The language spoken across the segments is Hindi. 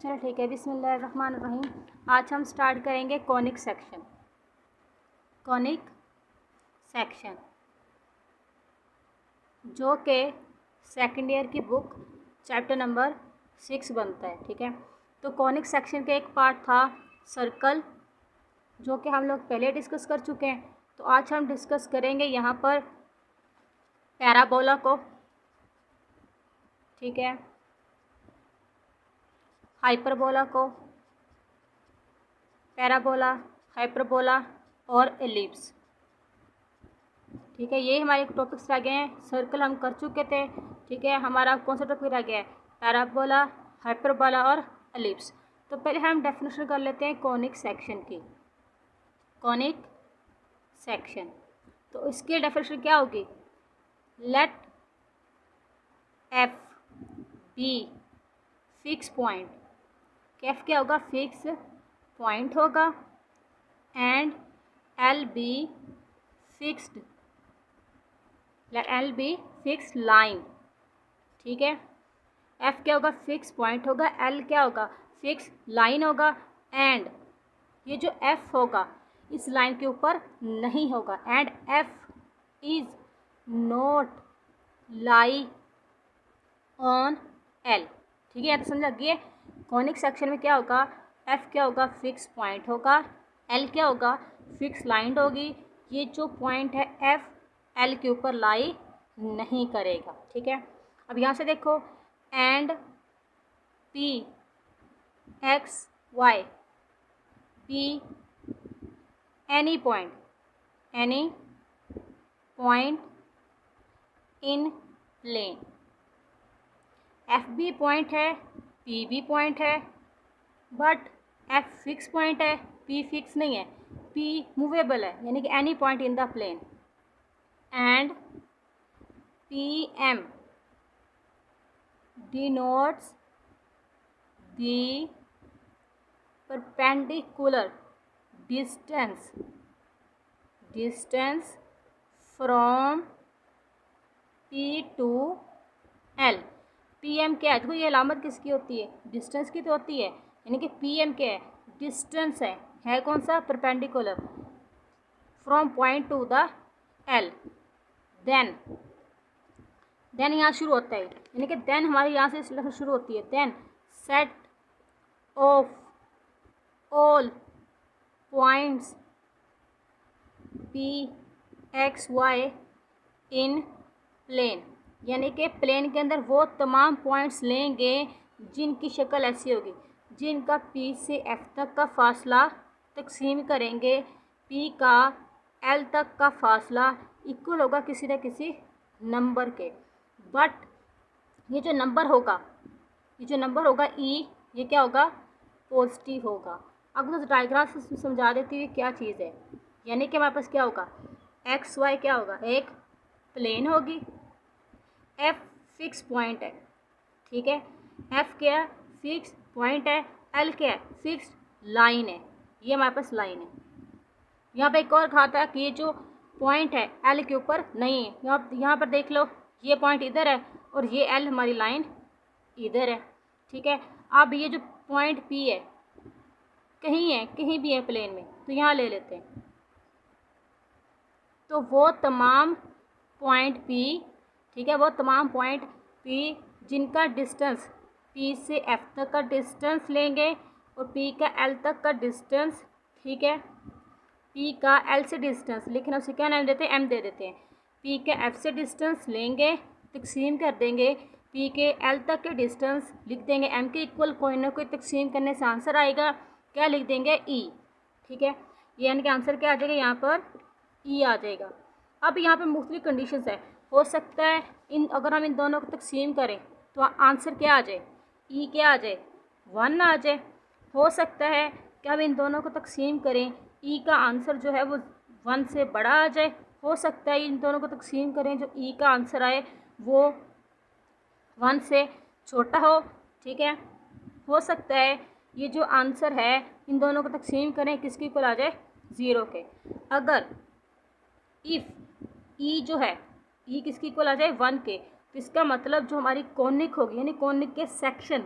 चलो ठीक है, बिस्मिल्लाहिर्रहमानिर्रहीम। आज हम स्टार्ट करेंगे कॉनिक सेक्शन। कॉनिक सेक्शन जो कि सेकंड ईयर की बुक चैप्टर नंबर 6 बनता है। ठीक है, तो कॉनिक सेक्शन का एक पार्ट था सर्कल, जो कि हम लोग पहले डिस्कस कर चुके हैं। तो आज हम डिस्कस करेंगे यहाँ पर पैराबोला को। ठीक है, हाइपरबोला को, पैराबोला, हाइपरबोला और एलिप्स। ठीक है, ये हमारे टॉपिक्स रह गए हैं। सर्कल हम कर चुके थे। ठीक है, हमारा कौन सा टॉपिक रह गया है? पैराबोला, हाइपरबोला और एलिप्स। तो पहले हम डेफिनेशन कर लेते हैं कॉनिक सेक्शन की। कॉनिक सेक्शन, तो इसकी डेफिनेशन क्या होगी? Let F be fix point. F क्या होगा? फिक्स पॉइंट होगा। And L be fixed, let L be fix line. ठीक है, एफ क्या होगा? फिक्स पॉइंट होगा। एल क्या होगा? फिक्स लाइन होगा। एंड ये जो एफ होगा इस लाइन के ऊपर नहीं होगा। And F is not lie on L. ठीक है, तो समझ गए कॉनिक सेक्शन में क्या होगा? एफ क्या होगा? फिक्स पॉइंट होगा। एल क्या होगा? फिक्स लाइन होगी। ये जो पॉइंट है एफ एल के ऊपर लाई नहीं करेगा। ठीक है, अब यहाँ से देखो, and P x y P any point in plane. F be point है, पी बी पॉइंट है, बट एफ फिक्स पॉइंट है, पी फिक्स नहीं है, पी मूवेबल है, यानी कि any point in the plane. And P M denotes the perpendicular distance from P to L। P M क्या है? देखो ये अलामत किसकी होती है? डिस्टेंस की तो होती है, यानी कि पी एम क्या है? डिस्टेंस है कौन सा? Perpendicular from point to the L. Then यहाँ शुरू होता है, यानी कि देन हमारे यहाँ से शुरू होती है। Then set of all points P x y in plane, यानी कि प्लेन के अंदर वो तमाम पॉइंट्स लेंगे जिनकी शक्ल ऐसी होगी, जिनका पी से एफ तक का फासला तकसीम करेंगे पी का एल तक का फासला इक्वल होगा किसी न किसी नंबर के। बट ये जो नंबर होगा ई, ये क्या होगा? पॉजिटिव होगा। अब उस डायग्राम से समझा देती हुई क्या चीज़ है, यानी कि हमारे पास क्या होगा? एक्स वाई क्या होगा? एक प्लेन होगी। एफ फिक्स पॉइंट है। ठीक है, एफ क्या है? फिक्स पॉइंट है। एल क्या है? फिक्स लाइन है। ये हमारे पास लाइन है। यहाँ पे एक और कहा था कि ये जो पॉइंट है एल के ऊपर नहीं है। यहाँ पर देख लो, ये पॉइंट इधर है और ये एल हमारी लाइन इधर है। ठीक है, अब ये जो पॉइंट पी है कहीं भी है प्लेन में, तो यहाँ ले लेते हैं। तो वो तमाम पॉइंट पी, ठीक है, वो तमाम पॉइंट पी जिनका डिस्टेंस पी से एफ तक का डिस्टेंस लेंगे और पी का एल तक का डिस्टेंस, ठीक है, पी का एल से डिस्टेंस, लेकिन उसे क्या नाम देते हैं? एम दे देते हैं। पी के एफ से डिस्टेंस लेंगे, तकसीम कर देंगे, पी के एल तक के डिस्टेंस लिख देंगे एम के इक्वल, कोई ना कोई तकसीम करने से आंसर आएगा, क्या लिख देंगे? ई। ठीक है, यानी कि आंसर क्या आ जाएगा? यहाँ पर ई आ जाएगा। अब यहाँ पर मुख्तलिफ कंडीशंस है। हो सकता है अगर हम इन दोनों को तकसीम करें तो आंसर क्या आ जाए? ई क्या आ जाए? 1 आ जाए। हो सकता है कि हम इन दोनों को तकसीम करें, ई का आंसर जो है वो 1 से बड़ा आ जाए। हो सकता है इन दोनों को तकसीम करें, जो ई का आंसर आए वो 1 से छोटा हो। ठीक है, हो सकता है ये जो आंसर है इन दोनों को तकसीम करें किसकी इक्वल आ जाए? 0 के। अगर इफ़ ई जो है ई किसकी इक्वल आ जाए? 1 के, तो इसका मतलब जो हमारी कॉनिक होगी, यानी कॉनिक के सेक्शन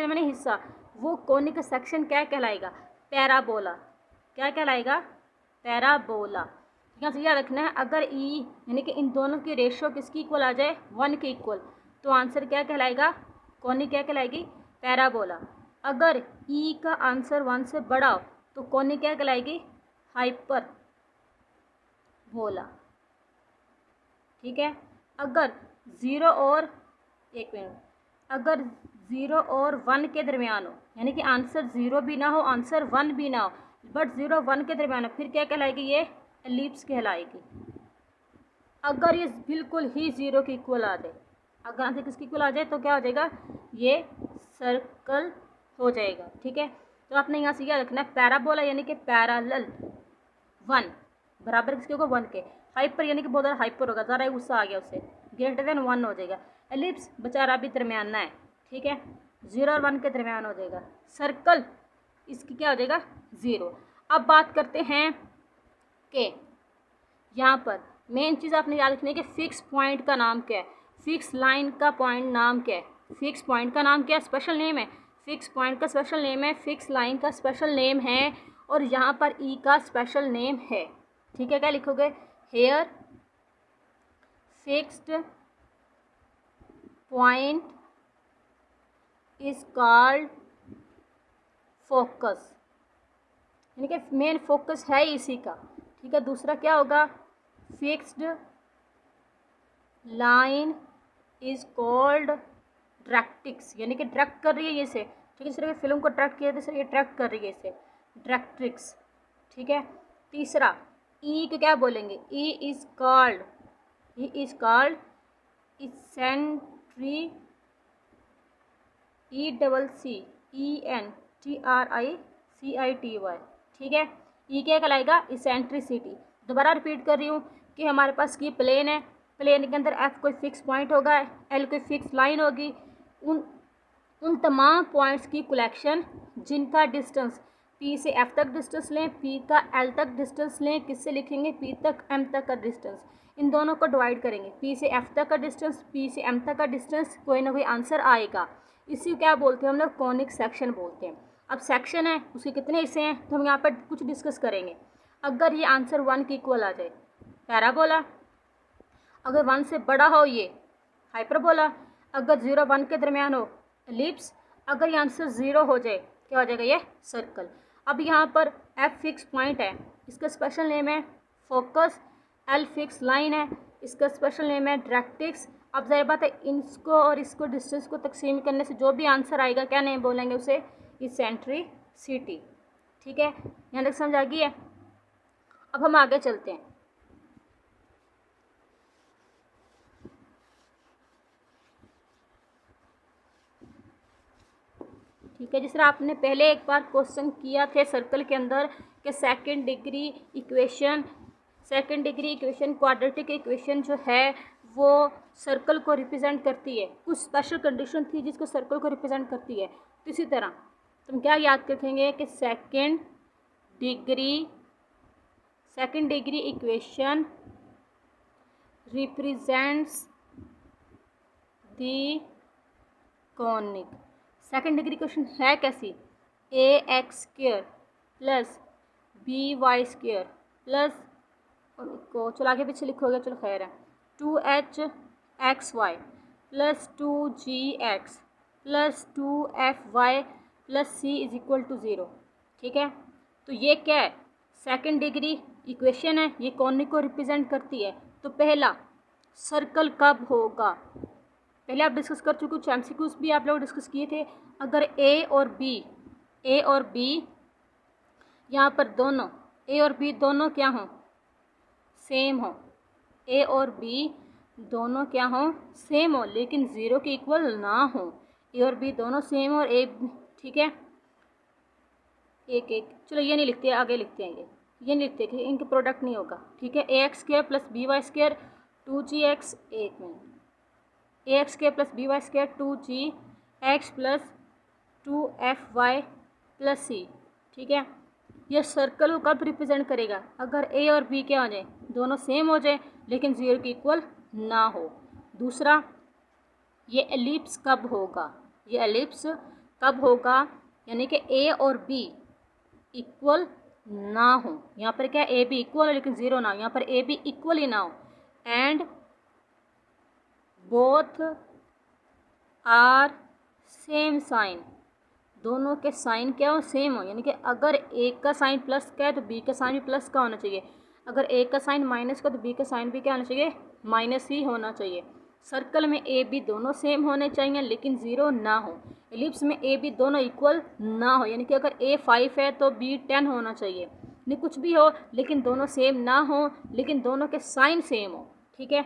मैंने हिस्सा, वो कोनिक सेक्शन क्या कहलाएगा? पैराबोला। क्या कहलाएगा? पैराबोला। यहाँ से याद रखना है, अगर ई यानी कि इन दोनों की रेशियो किसकी इक्वल आ जाए? 1 के इक्वल, तो आंसर क्या कहलाएगा? कोनिक क्या कहलाएगी? पैराबोला। अगर ई का आंसर 1 से बड़ा हो तो कोनिक क्या कहलाएगी? हाइपर बोला। ठीक है। अगर 0 और 1 मिनट, अगर 0 और 1 के दरमियान हो, यानी कि आंसर 0 भी ना हो, आंसर 1 भी ना हो, बट 0 1 के दरमियान हो, फिर क्या कहलाएगी? ये एलिप्स कहलाएगी। अगर ये बिल्कुल ही 0 के इक्वल आ जाए, अगर आंसर किसके इक्वल आ जाए तो क्या हो जाएगा? ये सर्कल हो जाएगा। ठीक है। तो आपने यहाँ से याद रखना है, पैराबोला यानी कि पैरेलल 1 बराबर किसके होगा? 1 के। हाइपर यानी कि बहुत ज़्यादा हाइपर होगा, ज़्यादा गुस्सा आ गया उससे, ग्रेटर देन 1 हो जाएगा। एलिप्स बेचारा भी दरमियाना है। ठीक है। 0 और 1 के दरमियान हो जाएगा। सर्कल इसकी क्या हो जाएगा? 0। अब बात करते हैं कि यहाँ पर मेन चीज़ आपने याद रखनी है कि फिक्स पॉइंट का नाम क्या है, फिक्स लाइन का पॉइंट नाम क्या है, फिक्स पॉइंट का नाम क्या है? स्पेशल नेम है। फिक्स पॉइंट का स्पेशल नेम है, फिक्स लाइन का स्पेशल नेम है, और यहाँ पर ई का स्पेशल नेम है। ठीक है। क्या लिखोगे? Here fixed point is called focus, यानी कि मेन फोकस है इसी का। ठीक है। दूसरा क्या होगा? Fixed line is called directrix, यानी कि डायरेक्ट कर रही है ये से। ठीक है। इस तरह की फिल्म को डायरेक्ट किया तो ये डायरेक्ट कर रही है इसे, डायरेक्ट्रिक्स। ठीक है। तीसरा ई को क्या बोलेंगे? E is called eccentricity, ECENTRICITY। ठीक है। ई क्या कहलाएगा? इसेंट्रिसिटी। दोबारा रिपीट कर रही हूँ कि हमारे पास की प्लेन है, प्लेन के अंदर एफ कोई फिक्स पॉइंट होगा, एल कोई फिक्स लाइन होगी, उन तमाम पॉइंट्स की कलेक्शन जिनका डिस्टेंस पी से एफ तक डिस्टेंस लें, पी का एल तक डिस्टेंस लें, किससे लिखेंगे? पी तक एम तक का डिस्टेंस, इन दोनों को डिवाइड करेंगे, पी से एफ तक का डिस्टेंस, पी से एम तक का डिस्टेंस, कोई ना कोई आंसर आएगा। इसी क्या बोलते हैं हम लोग? कॉनिक सेक्शन बोलते हैं। अब सेक्शन है, उसके कितने हिस्से हैं तो हम यहाँ पर कुछ डिस्कस करेंगे। अगर ये आंसर 1 के इक्वल आ जाए, पैराबोला। अगर 1 से बड़ा हो, ये हाइपरबोला। अगर 0 1 के दरमियान हो, एलिप्स। अगर ये आंसर 0 हो जाए, क्या हो जाएगा? ये सर्कल। अब यहाँ पर एफ फिक्स पॉइंट है, इसका स्पेशल नेम है फोकस। एल फिक्स लाइन है, इसका स्पेशल नेम है डायरेक्ट्रिक्स। अब ज़ाहिर बात है, इसको और इसको डिस्टेंस को तकसीम करने से जो भी आंसर आएगा, क्या नेम बोलेंगे उसे? इसेंट्रिसिटी। ठीक है। यहाँ तक समझ आ गई है? अब हम आगे चलते हैं। ठीक है। जिस तरह आपने पहले एक बार क्वेश्चन किया थे सर्कल के अंदर कि second degree equation quadratic equation जो है वो सर्कल को रिप्रेजेंट करती है, कुछ स्पेशल कंडीशन थी जिसको सर्कल को रिप्रेजेंट करती है। तो इसी तरह तुम क्या याद रखेंगे कि second degree equation represents the conic. Second degree equation है कैसी? ax² प्लस by² प्लस, को चलो आगे पीछे लिखोगे, चलो खैर है, 2hxy plus 2gx plus 2fy plus c is equal to 0। ठीक है। तो ये क्या है? सेकंड डिग्री इक्वेशन है, ये कॉनिक को रिप्रेजेंट करती है। तो पहला सर्कल कब होगा? पहले आप डिस्कस कर चुके, कुछ एमसीक्यूज भी आप लोग डिस्कस किए थे। अगर ए और बी यहाँ पर दोनों ए और बी दोनों क्या हों? सेम हो। ए और बी दोनों क्या हों? सेम हो, लेकिन 0 के इक्वल ना हो। ए और बी दोनों सेम और ए, ठीक है, एक चलो ये नहीं लिखते, आगे लिखते हैं, ये नहीं लिखते कि इनके प्रोडक्ट नहीं होगा। ठीक है। ax² प्लस by² 2gx, एक minute, ax² plus by² 2gx plus 2fy plus c। ठीक है। यह सर्कल को कब रिप्रेजेंट करेगा? अगर ए और बी क्या हो जाए? दोनों सेम हो जाए लेकिन 0 के इक्वल ना हो। दूसरा, ये एलिप्स कब होगा? यानी कि ए और बी इक्वल ना हो। यहाँ पर क्या है, ए बी इक्वल हो लेकिन ज़ीरो ना हो, यहाँ पर ए बी इक्वल ही ना हो। And both are same sign, दोनों के साइन क्या हो, सेम हो। यानी कि अगर एक का साइन प्लस का है तो बी का साइन भी प्लस का होना चाहिए, अगर एक का साइन माइनस का तो बी का साइन भी क्या होना चाहिए, माइनस ही होना चाहिए। सर्कल में ए बी दोनों सेम होने चाहिए लेकिन ज़ीरो ना हो। एलिप्स में ए बी दोनों इक्वल ना हो, यानी कि अगर ए 5 है तो बी 10 होना चाहिए। नहीं कुछ भी हो लेकिन दोनों सेम ना हो, लेकिन दोनों के साइन सेम हो। ठीक है,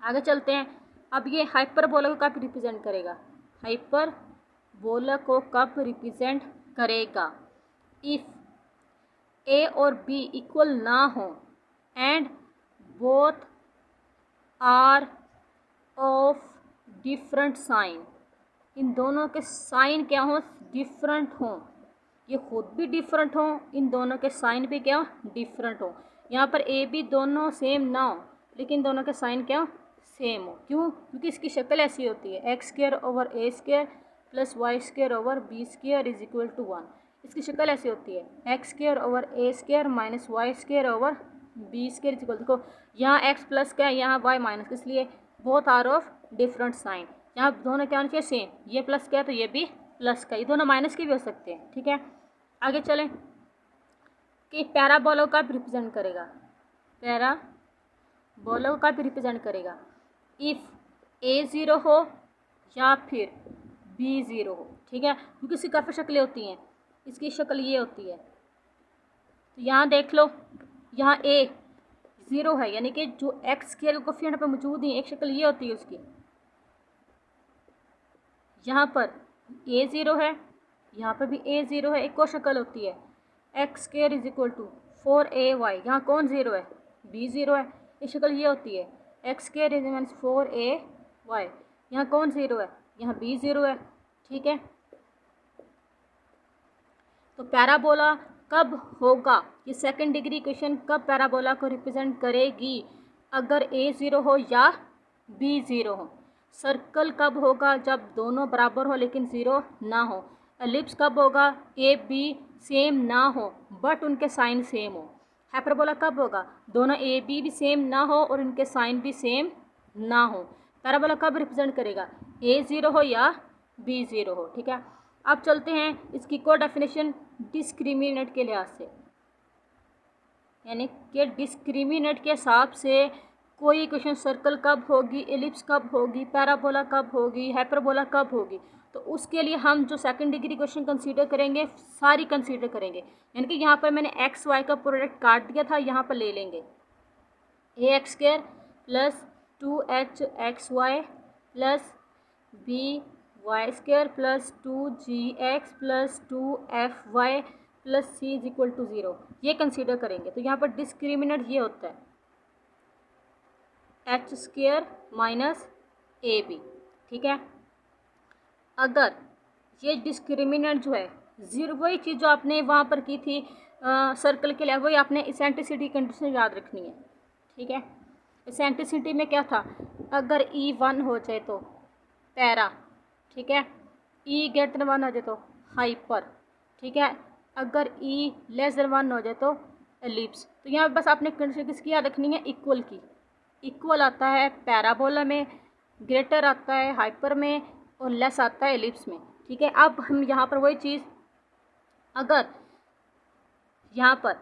आगे चलते हैं। अब ये हाइपरबोला को कब रिप्रेजेंट करेगा, हाइपरबोला को कब रिप्रेजेंट करेगा, इफ़ ए और बी इक्वल ना हो and both are of different sign, इन दोनों के साइन क्या हो, डिफरेंट हों, ये खुद भी डिफरेंट हों, इन दोनों के साइन भी क्या हो, डिफरेंट हों। यहाँ पर ए बी दोनों सेम ना हो लेकिन दोनों के साइन क्या हो, सेम हो। क्यों, क्योंकि इसकी शक्ल ऐसी होती है, x square over a square plus y square over b square is equal to 1। इसकी शक्ल ऐसी होती है, x square over a square minus y square over b square is equal, देखो यहाँ एक्स प्लस का है, यहाँ वाई माइनस, इसलिए both are of different sign. यहाँ दोनों क्या होना चाहिए, सेम, ये प्लस का है तो ये भी प्लस का, ये दोनों माइनस के भी हो सकते हैं। ठीक है, आगे चलें कि पैराबोला का भी रिप्रेजेंट करेगा, पैराबोला का भी रिप्रेजेंट करेगा इफ़ ए ज़ीरो हो या फिर बी ज़ीरो हो। ठीक है, क्योंकि इसकी काफ़ी शक्लें होती हैं, इसकी शक्ल ये होती है, तो यहाँ देख लो, यहाँ ए ज़ीरो है यानी कि जो एक्स के कोफिशिएंट पर मौजूद है, एक शक्ल ये होती है उसकी, यहाँ पर ए ज़ीरो है, यहाँ पर भी ए ज़ीरो है, एक और शक्ल होती है x square is equal to 4ay, यहाँ कौन ज़ीरो है, बी ज़ीरो है, ये शक्ल ये होती है x square is means 4ay, यहाँ कौन ज़ीरो है, यहाँ बी ज़ीरो है। ठीक है, तो पैराबोला कब होगा, ये सेकंड डिग्री इक्वेशन कब पैराबोला को रिप्रेजेंट करेगी, अगर ए ज़ीरो हो या बी ज़ीरो हो। सर्कल कब होगा, जब दोनों बराबर हो लेकिन ज़ीरो ना हो। एलिप्स कब होगा, ए बी सेम ना हो बट उनके साइन सेम हो। हाइपरबोला कब होगा, दोनों ए बी भी सेम ना हो और उनके साइन भी सेम ना हो। पैराबोला कब रिप्रेजेंट करेगा, ए ज़ीरो हो या बी ज़ीरो हो। ठीक है, अब चलते हैं इसकी को डेफिनेशन डिस्क्रिमिनेंट के लिहाज से, यानी कि डिस्क्रिमिनेंट के हिसाब से कोई इक्वेशन सर्कल कब होगी, एलिप्स कब होगी, पैराबोला कब होगी, हाइपरबोला कब होगी। तो उसके लिए हम जो सेकंड डिग्री इक्वेशन कंसीडर करेंगे सारी कंसीडर करेंगे, यानी कि यहाँ पर मैंने एक्स वाई का प्रोडक्ट काट दिया था, यहाँ पर ले लेंगे a x square plus 2h x y plus b y square plus 2gx plus 2fy plus c is equal to 0, ये कंसीडर करेंगे। तो यहाँ पर डिस्क्रिमिनेंट ये होता है h square minus a b. ठीक है, अगर ये डिस्क्रिमिनेंट जो है ज़ीरो, वही चीज़ जो आपने वहाँ पर की थी सर्कल के लिए, वही आपने इसेंट्रिसिटी कंडीशन याद रखनी है। ठीक है, इसेंट्रिसिटी में क्या था, अगर ई 1 हो जाए तो पैरा, ठीक है, ई ग्रेटर देन 1 हो जाए तो हाइपर, ठीक है, अगर ई लेस देन 1 हो जाए तो एलिप्स। तो यहाँ बस आपने कंडीशन किसकी याद रखनी है, इक्वल की। इक्वल आता है पैराबोला में, ग्रेटर आता है हाइपर में और लेस आता है एलिप्स में। ठीक है, अब हम यहाँ पर वही चीज़, अगर यहाँ पर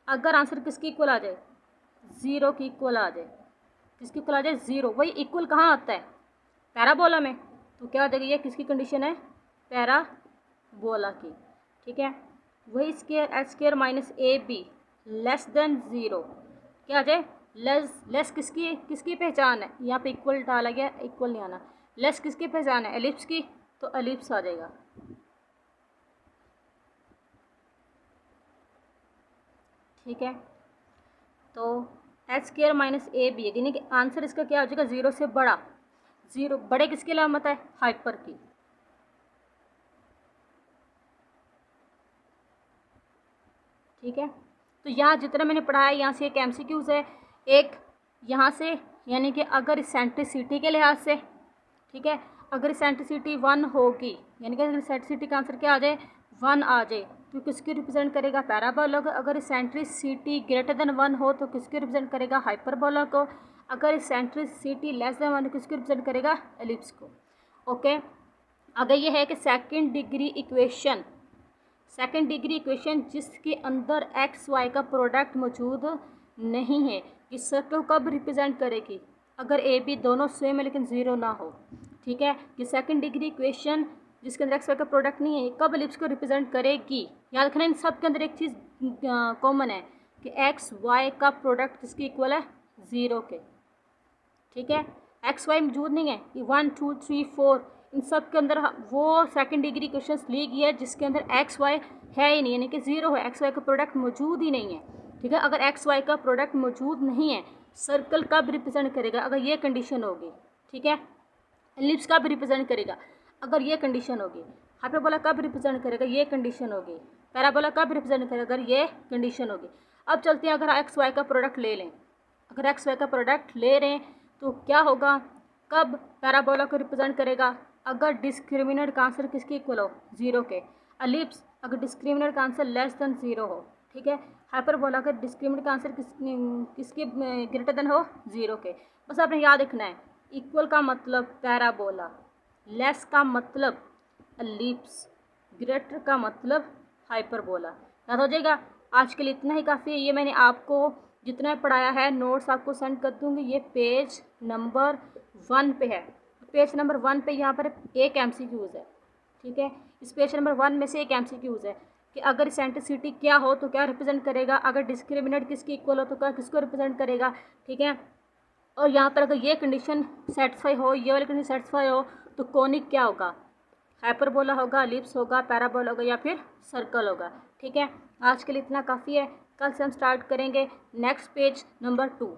अगर आंसर किसकी इक्वल आ जाए, ज़ीरो की इक्वल आ जाए, किसकी इक्वल आ जाए, ज़ीरो, वही इक्वल कहाँ आता है, पैराबोला में। तो क्या हो जाएगी, ये किसकी कंडीशन है, पैराबोला की। ठीक है, वही square H square minus a be less than zero, क्या आ जाए, लेस किसकी पहचान है, यहाँ पे इक्वल डाला गया, इक्वल नहीं आना, लेस किसकी पहचान है, एलिप्स की, तो एलिप्स आ जाएगा। ठीक है, तो h square minus a b, यानी कि आंसर इसका क्या हो जाएगा, ज़ीरो से बड़ा। ज़ीरो बड़े किसकी अलामत है, हाइपर की। ठीक है, तो यहाँ जितना मैंने पढ़ाया, यहाँ से एक एमसीक्यूज़ है, एक यहाँ से, यानी कि अगर इसेंट्रिसिटी के लिहाज से, ठीक है, अगर इसेंट्रिसिटी 1 होगी, यानी कि अगर इसेंट्रिसिटी का आंसर क्या आ जाए 1 आ जाए तो किसकी रिप्रेजेंट करेगा, पैराबोला को। अगर इसेंट्रिसिटी ग्रेटर देन 1 हो तो किसकी रिप्रेजेंट करेगा, हाइपरबोला को। अगर इसेंट्रिसिटी लेस देन 1 किसकी रिप्रेजेंट करेगा, एलिप्स को। ओके, अगर ये है कि सेकंड डिग्री इक्वेशन जिसके अंदर एक्स वाई का प्रोडक्ट मौजूद नहीं है, ये सर्कल कब रिप्रेजेंट करेगी, अगर ए बी दोनों सेम है लेकिन ज़ीरो ना हो। ठीक है, ये सेकंड डिग्री इक्वेशन जिसके अंदर एक्स वाई का प्रोडक्ट नहीं है, ये कब एलिप्स को रिप्रेजेंट करेगी। याद रखना इन सब के अंदर एक चीज़ कॉमन है कि एक्स वाई का प्रोडक्ट किसकी इक्वल है, 0 के। ठीक है, एक्स वाई मौजूद नहीं है, ये 1 2 3 4 इन सब के अंदर वो सेकंड डिग्री क्वेश्चन ली गई है जिसके अंदर एक्स वाई है ही नहीं, यानी कि 0 है, एक्स वाई का प्रोडक्ट मौजूद ही नहीं है। ठीक है, अगर एक्स वाई का प्रोडक्ट मौजूद नहीं है, सर्कल कब रिप्रेजेंट करेगा, अगर ये कंडीशन होगी। ठीक है, एलिप्स कब रिप्रेजेंट करेगा, अगर ये कंडीशन होगी। हाइपरबोला कब रिप्रेजेंट करेगा, ये कंडीशन होगी। पैराबोला कब रिप्रेजेंट करेगा, अगर ये कंडीशन होगी। अब चलते हैं, अगर एक्स वाई का प्रोडक्ट ले लें, अगर एक्स वाई का प्रोडक्ट ले रहे हैं तो क्या होगा, कब पैराबोला को रिप्रेजेंट करेगा, अगर डिस्क्रिमिनेंट का आंसर किसके इक्वल हो, 0 के। एलिप्स अगर डिस्क्रिमिनेंट का आंसर लेस देन 0 हो। ठीक है, हाइपरबोला का डिस्क्रिमिनेंट का आंसर किसके ग्रेटर देन हो, 0 के। बस आपने याद रखना है, इक्वल का मतलब पैराबोला, लेस का मतलब एलिप्स, ग्रेटर का मतलब हाइपरबोला। याद हो जाएगा। आज के लिए इतना ही काफ़ी है। ये मैंने आपको जितना पढ़ाया है नोट्स आपको सेंड कर दूँगी। ये पेज नंबर 1 पे है। पेज नंबर 1 पे यहाँ पर एक MCQs है। ठीक है, इस पेज नंबर 1 में से एक MCQs है कि अगर इसेंट्रिसिटी क्या हो तो क्या रिप्रेजेंट करेगा, अगर डिस्क्रिमिनेंट किसकी इक्वल हो तो क्या किसको रिप्रेजेंट करेगा। ठीक है, और यहाँ पर अगर ये कंडीशन सेटिस्फाई हो, ये वाली कंडीशन सेटिस्फाई हो तो कॉनिक क्या होगा, हाइपरबोला होगा, एलिप्स होगा, पैराबोला होगा या फिर सर्कल होगा। ठीक है, आज के लिए इतना काफ़ी है। कल से हम स्टार्ट करेंगे नेक्स्ट पेज नंबर 2।